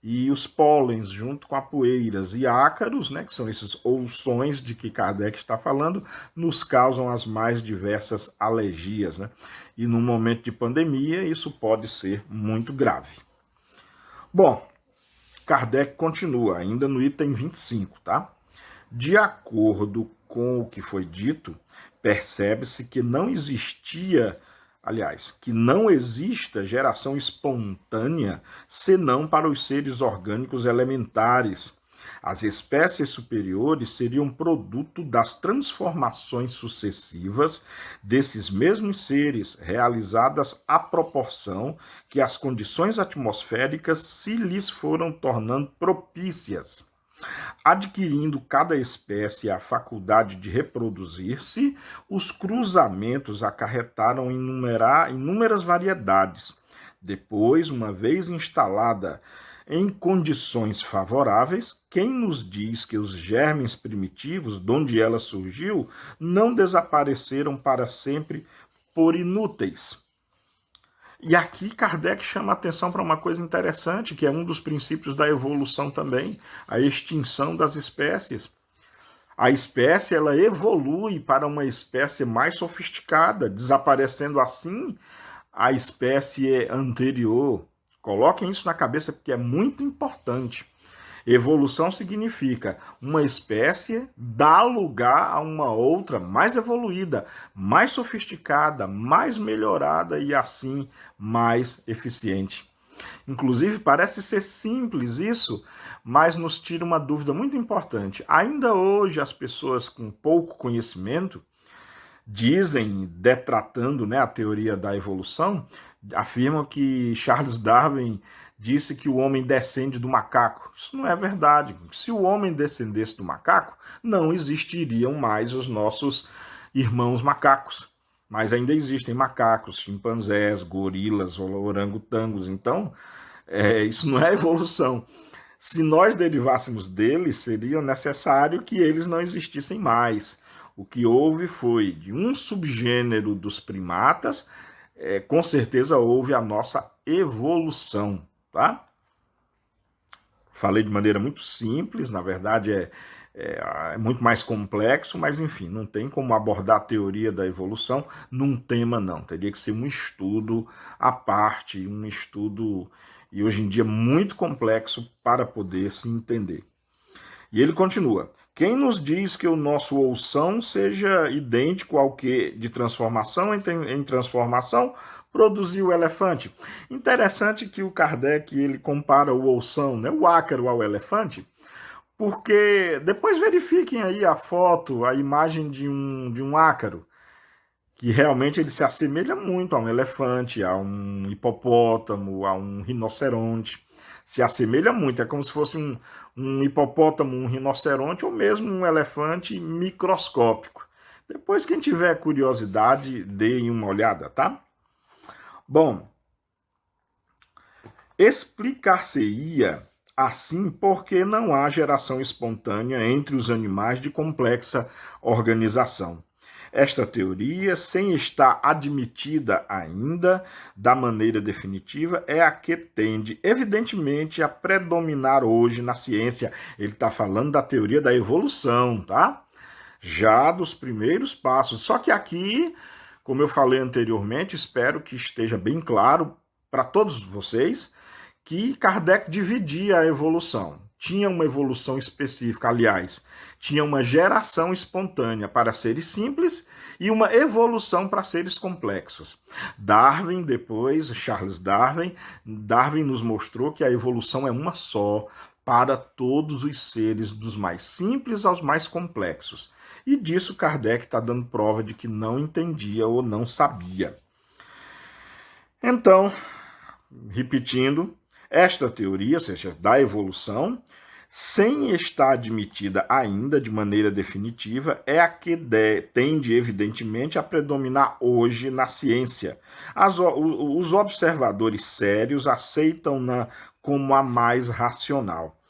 e os pólens, junto com a poeiras e ácaros, né, que são esses ouções de que Kardec está falando, nos causam as mais diversas alergias, né? E no momento de pandemia, isso pode ser muito grave. Bom, Kardec continua, ainda no item 25, tá? De acordo com o que foi dito, percebe-se que não existia... Aliás, que não exista geração espontânea senão para os seres orgânicos elementares. As espécies superiores seriam produto das transformações sucessivas desses mesmos seres, realizadas à proporção que as condições atmosféricas se lhes foram tornando propícias. Adquirindo cada espécie a faculdade de reproduzir-se, os cruzamentos acarretaram inúmeras variedades. Depois, uma vez instalada em condições favoráveis, quem nos diz que os germes primitivos, de onde ela surgiu, não desapareceram para sempre por inúteis? E aqui Kardec chama a atenção para uma coisa interessante, que é um dos princípios da evolução também, a extinção das espécies. A espécie ela evolui para uma espécie mais sofisticada, desaparecendo assim a espécie anterior. Coloquem isso na cabeça porque é muito importante. Evolução significa uma espécie dá lugar a uma outra mais evoluída, mais sofisticada, mais melhorada e assim mais eficiente. Inclusive, parece ser simples isso, mas nos tira uma dúvida muito importante. Ainda hoje, as pessoas com pouco conhecimento dizem, detratando, né, a teoria da evolução, afirmam que Charles Darwin disse que o homem descende do macaco. Isso não é verdade. Se o homem descendesse do macaco, não existiriam mais os nossos irmãos macacos. Mas ainda existem macacos, chimpanzés, gorilas, orangotangos. Então, isso não é evolução. Se nós derivássemos deles, seria necessário que eles não existissem mais. O que houve foi de um subgênero dos primatas, com certeza houve a nossa evolução, tá? Falei de maneira muito simples, na verdade é muito mais complexo, mas enfim, não tem como abordar a teoria da evolução num tema, não. Teria que ser um estudo à parte, um estudo, e hoje em dia, muito complexo para poder se entender. E ele continua: quem nos diz que o nosso oução seja idêntico ao que, de transformação em transformação, produziu o elefante? Interessante que o Kardec ele compara o oução, né, o ácaro, ao elefante, porque depois verifiquem aí a foto, a imagem de um ácaro, que realmente ele se assemelha muito a um elefante, a um hipopótamo, a um rinoceronte. Se assemelha muito, é como se fosse um hipopótamo, um rinoceronte ou mesmo um elefante microscópico. Depois, quem tiver curiosidade, deem uma olhada, tá? Bom, explicar-se-ia assim porque não há geração espontânea entre os animais de complexa organização. Esta teoria, sem estar admitida ainda da maneira definitiva, é a que tende, evidentemente, a predominar hoje na ciência. Ele está falando da teoria da evolução, tá? Já dos primeiros passos. Só que aqui, como eu falei anteriormente, espero que esteja bem claro para todos vocês, que Kardec dividia a evolução. Tinha uma evolução específica, aliás, tinha uma geração espontânea para seres simples e uma evolução para seres complexos. Darwin, depois, Charles Darwin nos mostrou que a evolução é uma só para todos os seres, dos mais simples aos mais complexos. E disso Kardec está dando prova de que não entendia ou não sabia. Então, repetindo, esta teoria, ou seja, da evolução, sem estar admitida ainda de maneira definitiva, é a que tende, evidentemente, a predominar hoje na ciência. Os observadores sérios aceitam-na como a mais racional.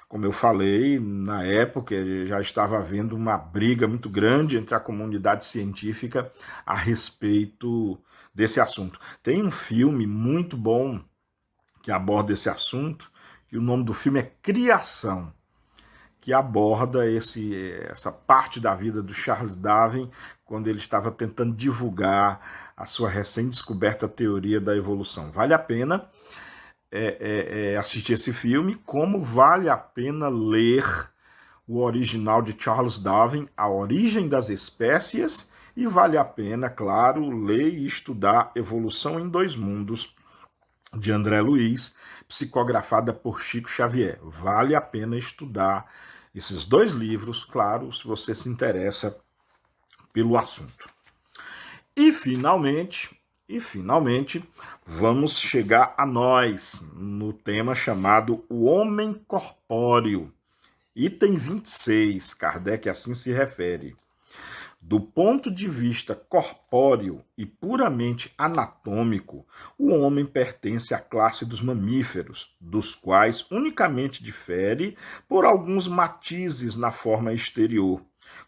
Como eu falei, na época já estava havendo uma briga muito grande entre a comunidade científica a respeito desse assunto. Tem um filme muito bom que aborda esse assunto, e o nome do filme é Criação, que aborda essa parte da vida do Charles Darwin, quando ele estava tentando divulgar a sua recém-descoberta teoria da evolução. Vale a pena assistir esse filme, como vale a pena ler o original de Charles Darwin, A Origem das Espécies, e vale a pena, claro, ler e estudar Evolução em Dois Mundos, de André Luiz, psicografada por Chico Xavier. Vale a pena estudar esses dois livros, claro, se você se interessa pelo assunto. E finalmente, vamos chegar a nós, no tema chamado O Homem Corpóreo. Item 26, Kardec assim se refere. Do ponto de vista corpóreo e puramente anatômico, o homem pertence à classe dos mamíferos, dos quais unicamente difere por alguns matizes na forma exterior.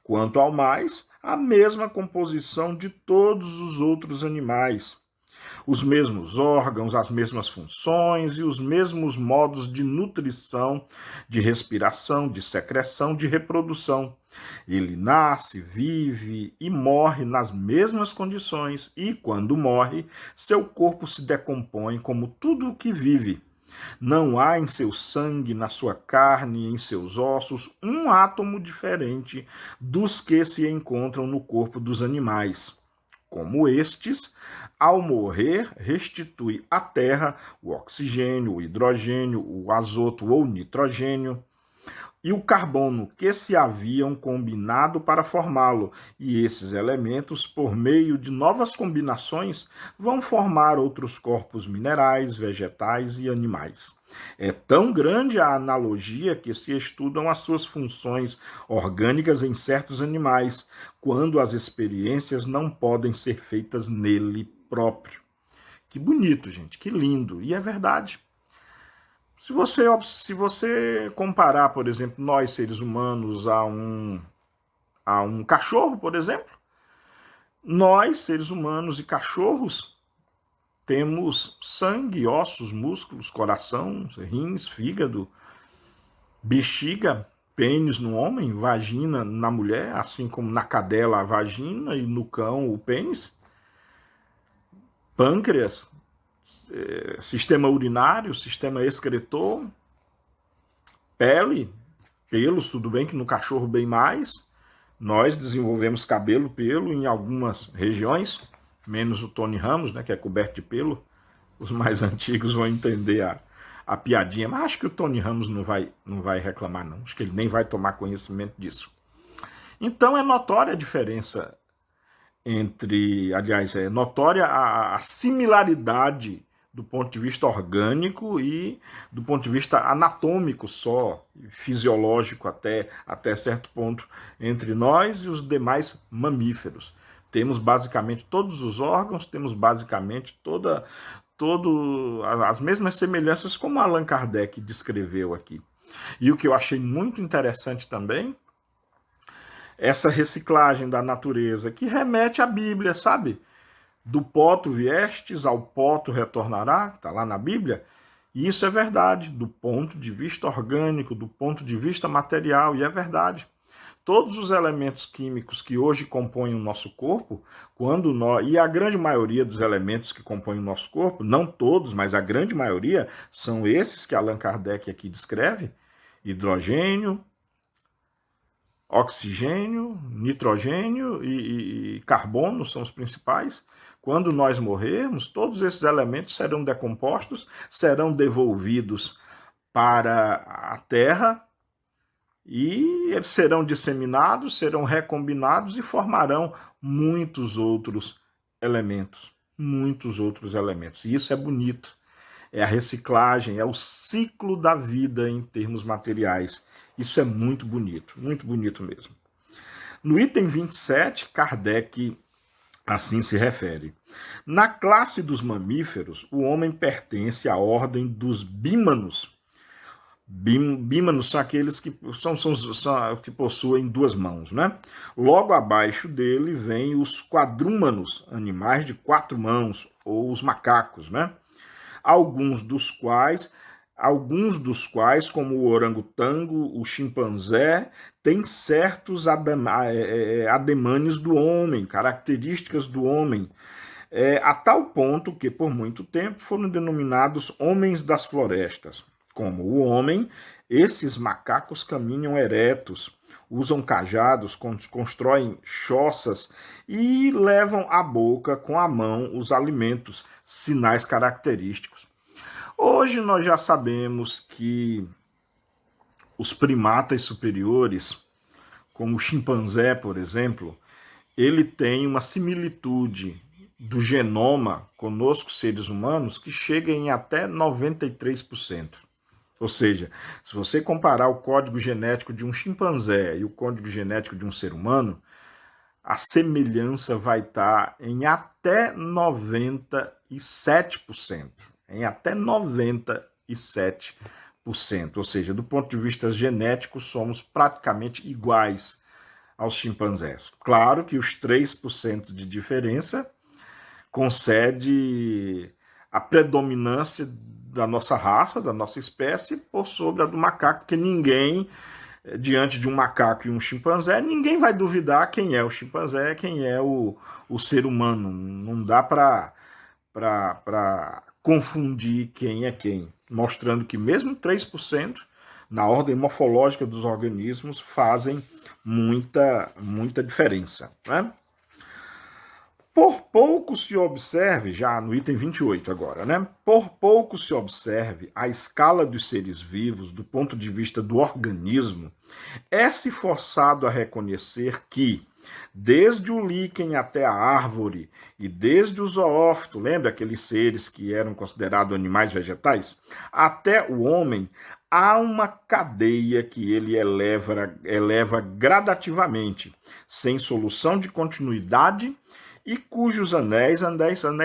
Quanto ao mais, a mesma composição de todos os outros animais. Os mesmos órgãos, as mesmas funções e os mesmos modos de nutrição, de respiração, de secreção, de reprodução. Ele nasce, vive e morre nas mesmas condições e, quando morre, seu corpo se decompõe como tudo o que vive. Não há em seu sangue, na sua carne e em seus ossos um átomo diferente dos que se encontram no corpo dos animais. Como estes, ao morrer, restitui à terra o oxigênio, o hidrogênio, o azoto ou nitrogênio. e o carbono que se haviam combinado para formá-lo, e esses elementos, por meio de novas combinações, vão formar outros corpos minerais, vegetais e animais. É tão grande a analogia que se estudam as suas funções orgânicas em certos animais, quando as experiências não podem ser feitas nele próprio. Que bonito, gente, que lindo, e é verdade. Se você comparar, por exemplo, nós seres humanos a um cachorro, por exemplo, nós, seres humanos e cachorros, temos sangue, ossos, músculos, coração, rins, fígado, bexiga, pênis no homem, vagina na mulher, assim como na cadela a vagina e no cão o pênis, pâncreas, sistema urinário, sistema excretor, pele, pelos, tudo bem que no cachorro bem mais. Nós desenvolvemos cabelo, pelo em algumas regiões, menos o Tony Ramos, né, que é coberto de pelo. Os mais antigos vão entender a piadinha, mas acho que o Tony Ramos não vai reclamar, não. Acho que ele nem vai tomar conhecimento disso. Então é notória a diferença aliás, é notória a similaridade do ponto de vista orgânico e do ponto de vista anatômico só, fisiológico até certo ponto, entre nós e os demais mamíferos. Temos basicamente todos os órgãos, temos basicamente as mesmas semelhanças como Allan Kardec descreveu aqui. E o que eu achei muito interessante também, essa reciclagem da natureza, que remete à Bíblia, sabe? Do pó tu viestes, ao pó tu retornará, está lá na Bíblia, e isso é verdade, do ponto de vista orgânico, do ponto de vista material, e é verdade. Todos os elementos químicos que hoje compõem o nosso corpo, e a grande maioria dos elementos que compõem o nosso corpo, não todos, mas a grande maioria, são esses que Allan Kardec aqui descreve: hidrogênio, oxigênio, nitrogênio e carbono são os principais. Quando nós morrermos, todos esses elementos serão decompostos, serão devolvidos para a Terra e eles serão disseminados, serão recombinados e formarão muitos outros elementos. Muitos outros elementos. E isso é bonito. É a reciclagem, é o ciclo da vida em termos materiais. Isso é muito bonito mesmo. No item 27, Kardec assim se refere. Na classe dos mamíferos, o homem pertence à ordem dos bímanos. Bímanos são aqueles que que possuem duas mãos, né? Logo abaixo dele vem os quadrúmanos, animais de quatro mãos, ou os macacos, né? Alguns dos quais, como o orangotango, o chimpanzé, têm certos ademanes do homem, características do homem, a tal ponto que, por muito tempo, foram denominados homens das florestas. Como o homem, esses macacos caminham eretos, usam cajados, constroem choças e levam à boca com a mão os alimentos, sinais característicos. Hoje nós já sabemos que os primatas superiores, como o chimpanzé, por exemplo, ele tem uma similitude do genoma conosco, seres humanos, que chega em até 93%. Ou seja, se você comparar o código genético de um chimpanzé e o código genético de um ser humano, a semelhança vai estar em até 97%. Em até 97%. Ou seja, do ponto de vista genético, somos praticamente iguais aos chimpanzés. Claro que os 3% de diferença concede a predominância da nossa raça, da nossa espécie, por sobre a do macaco, porque ninguém, diante de um macaco e um chimpanzé, ninguém vai duvidar quem é o chimpanzé, quem é o ser humano. Não dá para confundir quem é quem, mostrando que mesmo 3%, na ordem morfológica dos organismos, fazem muita diferença, né? Por pouco se observe, já no item 28 agora, né? Por pouco se observe a escala dos seres vivos do ponto de vista do organismo, é-se forçado a reconhecer que, desde o líquen até a árvore e desde o zoófito, lembra aqueles seres que eram considerados animais vegetais, até o homem, há uma cadeia que ele eleva gradativamente, sem solução de continuidade, e cujos anéis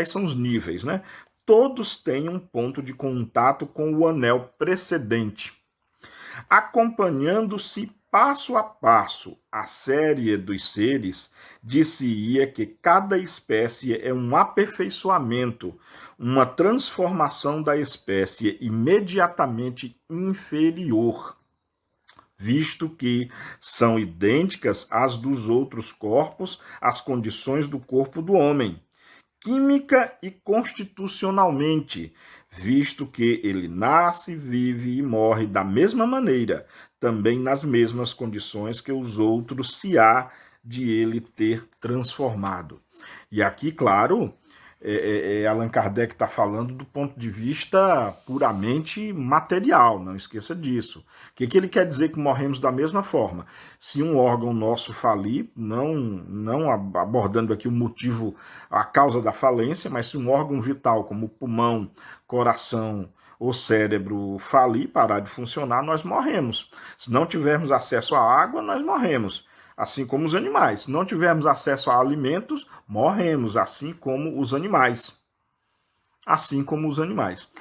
são os níveis, né? Todos têm um ponto de contato com o anel precedente. Acompanhando-se passo a passo a série dos seres, dir-se-ia que cada espécie é um aperfeiçoamento, uma transformação da espécie imediatamente inferior, visto que são idênticas às dos outros corpos, as condições do corpo do homem, química e constitucionalmente, visto que ele nasce, vive e morre da mesma maneira, também nas mesmas condições que os outros, se há de ele ter transformado. E aqui, claro, Allan Kardec está falando do ponto de vista puramente material, não esqueça disso. O que ele quer dizer que morremos da mesma forma? Se um órgão nosso falir, não abordando aqui o motivo, a causa da falência, mas se um órgão vital como pulmão, coração ou cérebro falir, parar de funcionar, nós morremos. Se não tivermos acesso à água, nós morremos. Assim como os animais. Se não tivermos acesso a alimentos, morremos, assim como os animais. Assim como os animais.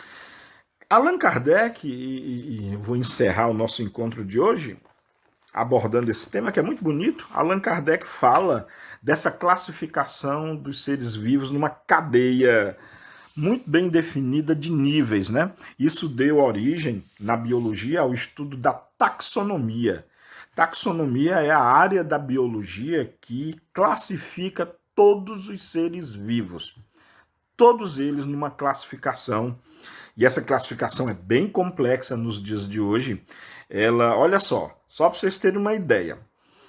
Allan Kardec, e vou encerrar o nosso encontro de hoje, abordando esse tema que é muito bonito. Allan Kardec fala dessa classificação dos seres vivos numa cadeia muito bem definida de níveis, né? Isso deu origem, na biologia, ao estudo da taxonomia. Taxonomia é a área da biologia que classifica todos os seres vivos, todos eles numa classificação, e essa classificação é bem complexa nos dias de hoje. Ela, olha só para vocês terem uma ideia,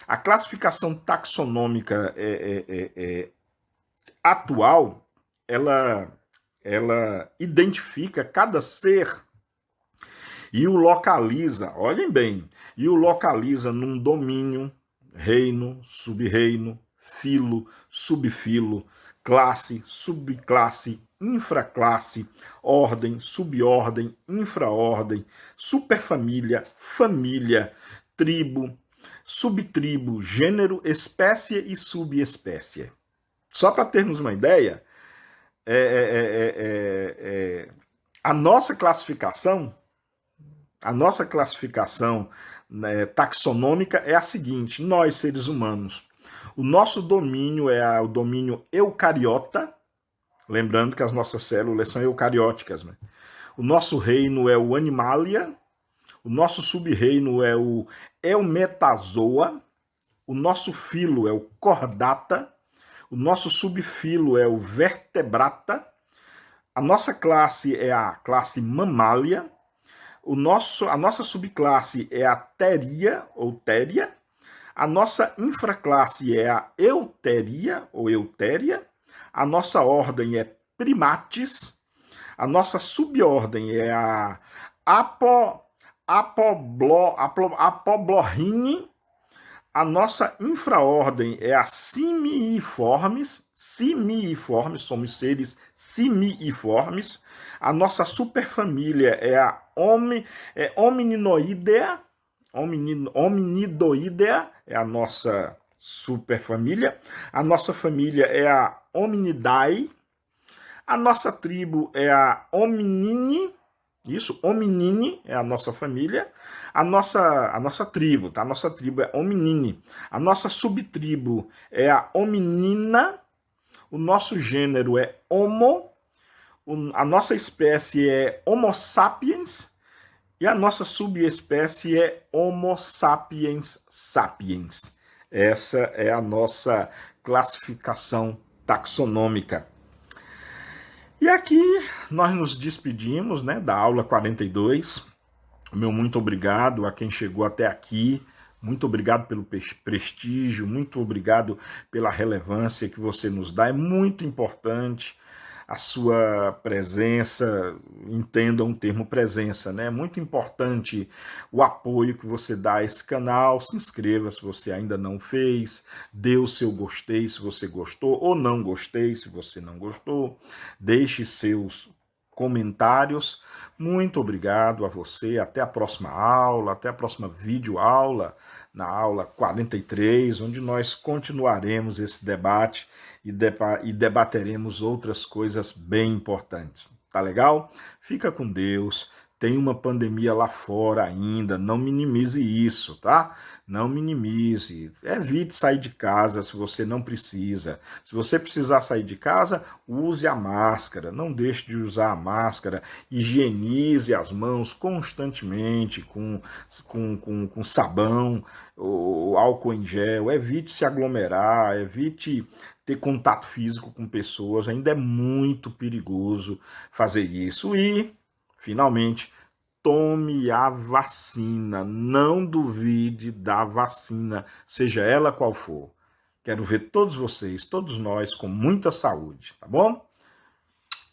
a classificação taxonômica atual, ela identifica cada ser e o localiza, olhem bem, e o localiza num domínio, reino, sub-reino, filo, subfilo, classe, subclasse, infraclasse, ordem, subordem, infraordem, superfamília, família, tribo, subtribo, gênero, espécie e subespécie. Só para termos uma ideia, a nossa classificação né, taxonômica é a seguinte: nós, seres humanos, o nosso domínio é o domínio eucariota, lembrando que as nossas células são eucarióticas, né? O nosso reino é o Animalia, o nosso sub-reino é o Eumetazoa, o nosso filo é o Chordata, o nosso subfilo é o Vertebrata, a nossa classe é a classe Mammalia, a nossa subclasse é a Theria ou Théria, a nossa infraclasse é a Euteria ou Eutéria, a nossa ordem é Primates, a nossa subordem é a Apoblorhini, a nossa infraordem é a Simiiformes, somos seres simiiformes. A nossa superfamília é a Homininoidea, é a nossa superfamília. A nossa família é a Hominidae. A nossa tribo é a Hominini. Isso, Hominini é a nossa família. A nossa tribo, tá? A nossa tribo é Hominini. A nossa subtribo é a Hominina. O nosso gênero é Homo. A nossa espécie é Homo sapiens. E a nossa subespécie é Homo sapiens sapiens. Essa é a nossa classificação taxonômica. E aqui nós nos despedimos, né, da aula 42. Meu muito obrigado a quem chegou até aqui Muito obrigado pelo prestígio, muito obrigado pela relevância que você nos dá. É muito importante a sua presença, entendam o termo presença, né? É muito importante o apoio que você dá a esse canal. Se inscreva se você ainda não fez, dê o seu gostei se você gostou, ou não gostei se você não gostou, deixe seus comentários. Muito obrigado a você, até a próxima aula, até a próxima videoaula, na aula 43, onde nós continuaremos esse debate e debateremos outras coisas bem importantes. Tá legal? Fica com Deus. Tem uma pandemia lá fora ainda, não minimize isso, tá? Não minimize. Evite sair de casa se você não precisa. Se você precisar sair de casa, use a máscara. Não deixe de usar a máscara. Higienize as mãos constantemente com sabão, ou álcool em gel. Evite se aglomerar, evite ter contato físico com pessoas. Ainda é muito perigoso fazer isso. E, finalmente, tome a vacina. Não duvide da vacina, seja ela qual for. Quero ver todos vocês, todos nós, com muita saúde, tá bom?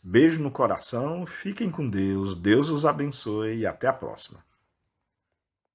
Beijo no coração, fiquem com Deus, Deus os abençoe e até a próxima.